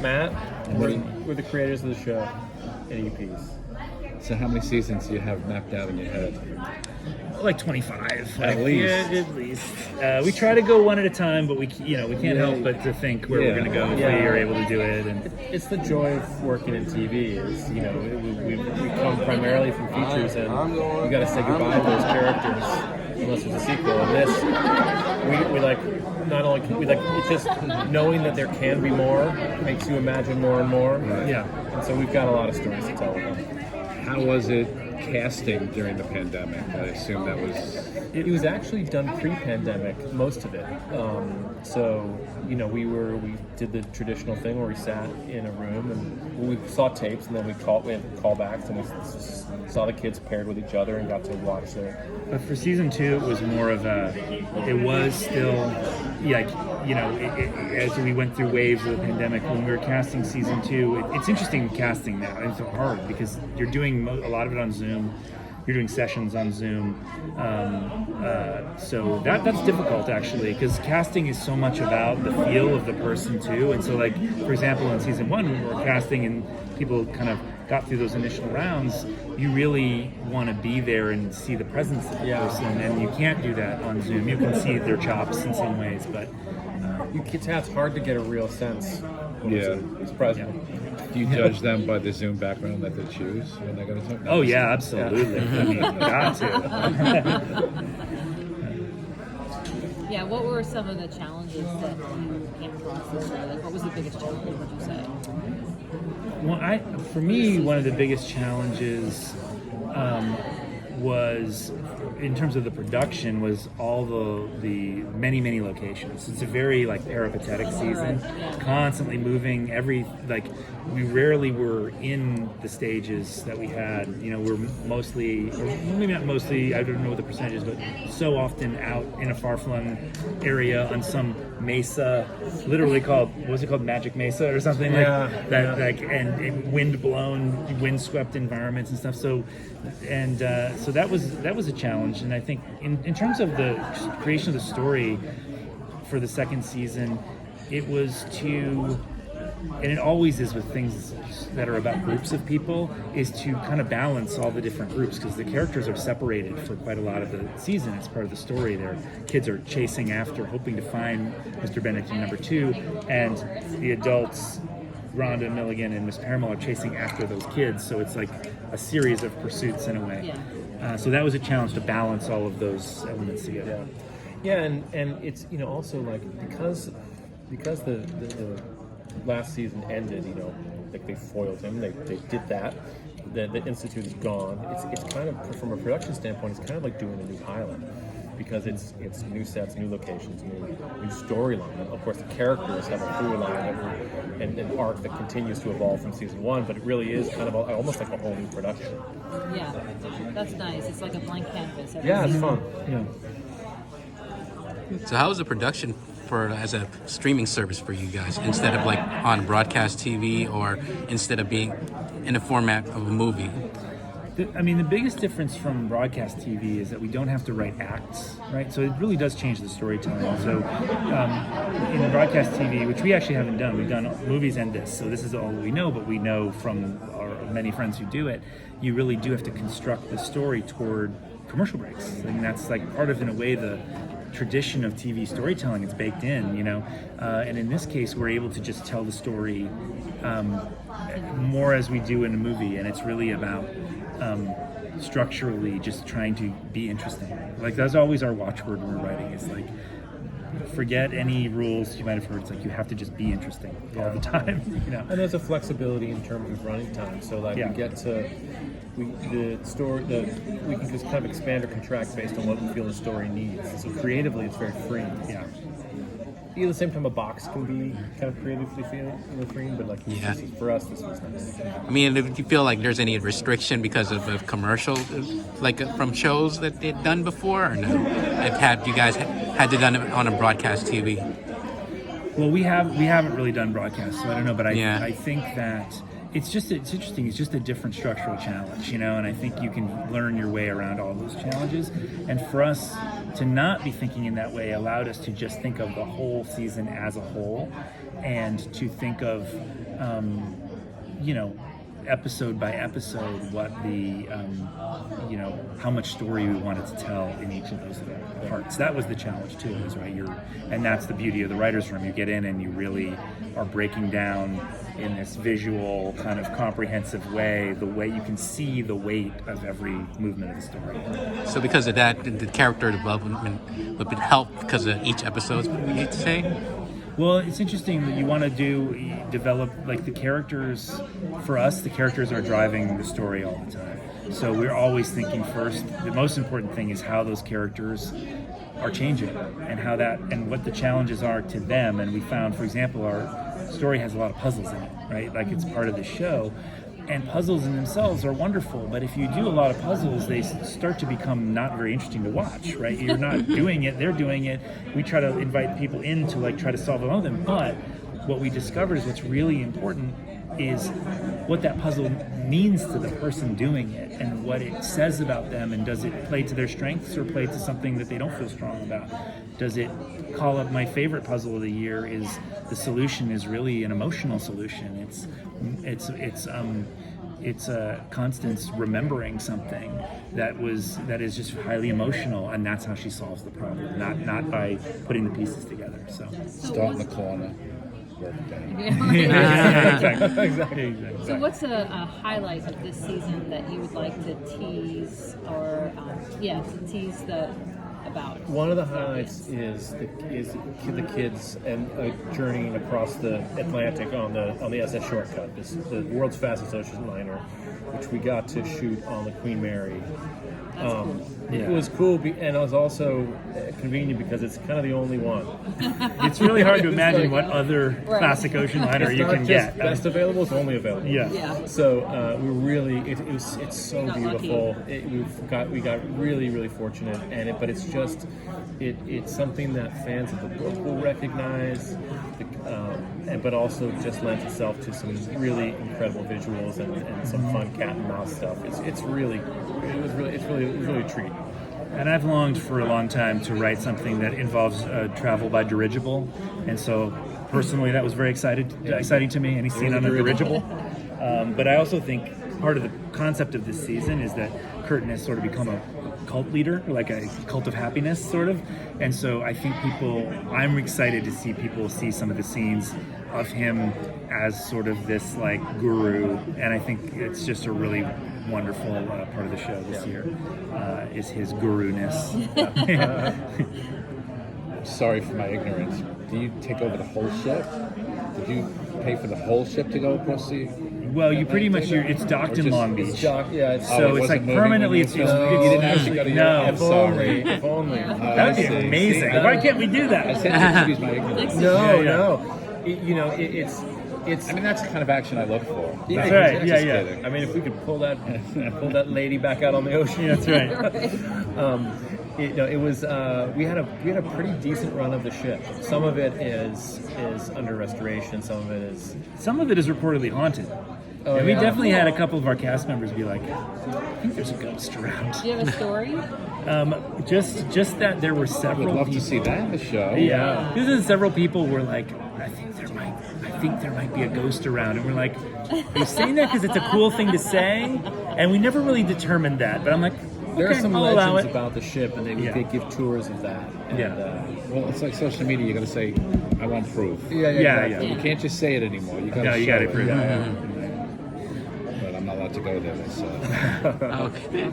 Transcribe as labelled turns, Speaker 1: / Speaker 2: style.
Speaker 1: Matt, we're the creators of the show and EPs.
Speaker 2: So how many seasons do you have mapped out in your head?
Speaker 3: Like 25.
Speaker 2: At least.
Speaker 3: Yeah, at least. We try to go one at a time, but we can't help but to think where we're going to go if we are able to do it. And
Speaker 1: it's the joy of working in TV. Is we come primarily from features, and you got to say goodbye to those characters unless it's a sequel. And this, we like not only we like it's just knowing that there can be more makes you imagine more and more.
Speaker 2: Right.
Speaker 3: yeah.
Speaker 1: And so we've got a lot of stories to tell with them.
Speaker 2: How was it casting during the pandemic? I assume that was...
Speaker 1: It was actually done pre-pandemic, most of it. So, we did the traditional thing where we sat in a room and we saw tapes, and then we had callbacks, and we saw the kids paired with each other and got to watch their...
Speaker 3: But for season 2, it was more of it was still, as we went through waves of the pandemic, when we were casting season 2, it's interesting casting now. It's hard because you're doing a lot of it on Zoom. You're doing sessions on Zoom. So that's difficult, actually, because casting is so much about the feel of the person, too. And so, like, for example, in season 1, when we were casting and people kind of got through those initial rounds, you really want to be there and see the presence of the person, and you can't do that on Zoom. You can see their chops in some ways, but...
Speaker 1: It's hard to get a real sense. It's present.
Speaker 2: Yeah. Do you judge them by the Zoom background that they choose when they're going to talk?
Speaker 3: Oh, yeah, absolutely. I mean, got to.
Speaker 4: Yeah, what were some of the challenges that you came across this year? Like, what was the biggest challenge, would you say?
Speaker 3: Well, for me, one of the biggest challenges was, in terms of the production, was all the many locations. It's a very peripatetic season, constantly moving. We rarely were in the stages that we had. We're mostly, or maybe not mostly, I don't know what the percentage is, but so often out in a far-flung area on some mesa, literally called Magic Mesa or something like that, and wind-blown, wind-swept environments and stuff. So that was a challenge, and I think in terms of the creation of the story for the second season, it was and it always is with things that are about groups of people, is to kind of balance all the different groups, because the characters are separated for quite a lot of the season. It's part of the story. Their kids are chasing after, hoping to find Mr. Benedict in number 2, and the adults, Rhonda, Milligan, and Miss Paramount, are chasing after those kids. So it's like a series of pursuits in a way. So that was a challenge to balance all of those elements together.
Speaker 1: Yeah, and it's also because the last season ended, they foiled him. They did that. The Institute is gone. It's kind of, from a production standpoint, it's kind of like doing a new pilot, because it's new sets, new locations, new storyline. Of course, the characters have a through line and an arc that continues to evolve from season 1, but it really is kind of almost like a whole new production.
Speaker 4: Yeah, that's nice. It's like a blank canvas.
Speaker 1: It's fun.
Speaker 3: Yeah.
Speaker 5: So how was the production as a streaming service for you guys, instead of on broadcast TV, or instead of being in the format of a movie?
Speaker 3: The biggest difference from broadcast TV is that we don't have to write acts, right? So it really does change the storytelling. So in broadcast TV, which we actually haven't done, we've done movies and this, so this is all we know, but we know from our many friends who do it, you really do have to construct the story toward commercial breaks. That's part of, in a way, the tradition of TV storytelling. It's baked in, and in this case we're able to just tell the story more as we do in a movie, and it's really about structurally just trying to be interesting. That's always our watchword when we're writing, is forget any rules you might have heard. It's you have to just be interesting all the time.
Speaker 1: And there's a flexibility in terms of running time, so we get to we can just kind of expand or contract based on what we feel the story needs. So creatively, it's very free.
Speaker 3: Yeah.
Speaker 1: At the same time, a box can be kind of creatively free, but for us, this was nice.
Speaker 5: Do you feel like there's any restriction because of a commercial, from shows that they've done before, or no? Have you guys had to done it on a broadcast TV?
Speaker 3: Well, we haven't really done broadcast, so I don't know, but I think that it's interesting. It's just a different structural challenge, and I think you can learn your way around all those challenges. And for us to not be thinking in that way allowed us to just think of the whole season as a whole, and to think of you know, episode by episode, what the, you know, how much story we wanted to tell in each of those parts. That was the challenge too, is right. And that's the beauty of the writer's room. You get in and you really are breaking down in this visual kind of comprehensive way, the way you can see the weight of every movement of the story.
Speaker 5: So because of that, the character development would help because of each episode, we hate to say?
Speaker 3: Well, it's interesting that you want to develop, like, the characters. For us, the characters are driving the story all the time. So we're always thinking first, the most important thing is how those characters are changing and what the challenges are to them. And we found, for example, our story has a lot of puzzles in it, right? Like, it's part of the show. And puzzles in themselves are wonderful, but if you do a lot of puzzles, they start to become not very interesting to watch, right? You're not doing it, they're doing it. We try to invite people in to, like, try to solve all of them, but what we discovered is what's really important is what that puzzle means to the person doing it and what it says about them, and does it play to their strengths or play to something that they don't feel strong about? Does it call up my favorite puzzle of the year is the solution is really an emotional solution. It's a Constance remembering something that is just highly emotional, and that's how she solves the problem, not by putting the pieces together. So
Speaker 2: Start in the corner.
Speaker 3: exactly.
Speaker 4: So what's a highlight of this season that you would like to tease or about?
Speaker 1: One of the highlights is the kids and journeying across the Atlantic on the SS Shortcut, the world's fastest ocean liner, which we got to shoot on the Queen Mary. It was cool, and it was also convenient because it's kind of the only one.
Speaker 3: It's really hard to imagine what other classic ocean liner you can get.
Speaker 1: Best available, it's only available.
Speaker 4: Yeah.
Speaker 1: So we really, it's so beautiful. We got really fortunate, but it's just it's something that fans of the book will recognize, but also just lends itself to some really incredible visuals and some fun cat and mouse stuff. It's really a treat.
Speaker 3: And I've longed for a long time to write something that involves travel by dirigible, and so personally that was very exciting to me, any scene on a dirigible. But I also think part of the concept of this season is that Curtin has sort of become a cult leader, like a cult of happiness sort of, and so I think I'm excited to see people see some of the scenes of him as sort of this like guru, and I think it's just a really wonderful part of the show this year is his guru-ness.
Speaker 2: Sorry for my ignorance. Do you take over the whole ship? Did you pay for the whole ship to go across the...
Speaker 3: Well, you pretty much, it's docked in Long Beach.
Speaker 1: So
Speaker 3: it's like permanently, it's
Speaker 2: you didn't actually go to your...
Speaker 3: No.
Speaker 2: I'm sorry.
Speaker 1: If only.
Speaker 3: That'd be amazing. Why can't we do
Speaker 2: I
Speaker 3: that?
Speaker 2: said to excuse my ignorance.
Speaker 1: No. It's.
Speaker 2: I mean, that's the kind of action I look for.
Speaker 1: Yeah,
Speaker 3: That's right.
Speaker 2: Just
Speaker 3: Yeah.
Speaker 2: kidding.
Speaker 1: I mean, if we could pull that lady back out on the ocean,
Speaker 3: That's right.
Speaker 1: it was. We had a pretty decent run of the ship. Some of it is under restoration. Some of it is
Speaker 3: reportedly haunted.
Speaker 1: Oh,
Speaker 3: and we
Speaker 1: yeah?
Speaker 3: definitely had a couple of our cast members be like, I think there's a ghost around.
Speaker 4: Do you have a story?
Speaker 3: Just that there were several
Speaker 2: Would love
Speaker 3: people.
Speaker 2: to see that in the show.
Speaker 3: Yeah. Because several people were like, I think there might be a ghost around. And we're like, you're saying that because it's a cool thing to say? And we never really determined that. But I'm like,
Speaker 1: There are
Speaker 3: okay,
Speaker 1: some
Speaker 3: I'll allow
Speaker 1: legends
Speaker 3: it.
Speaker 1: about the ship, and they give tours of that. And,
Speaker 2: Well, it's like social media. You got to say, I want proof.
Speaker 3: Yeah.
Speaker 2: You can't just say it anymore. You got to
Speaker 3: No, you got to prove it.
Speaker 2: But I'm not allowed to go there. So.
Speaker 5: Okay.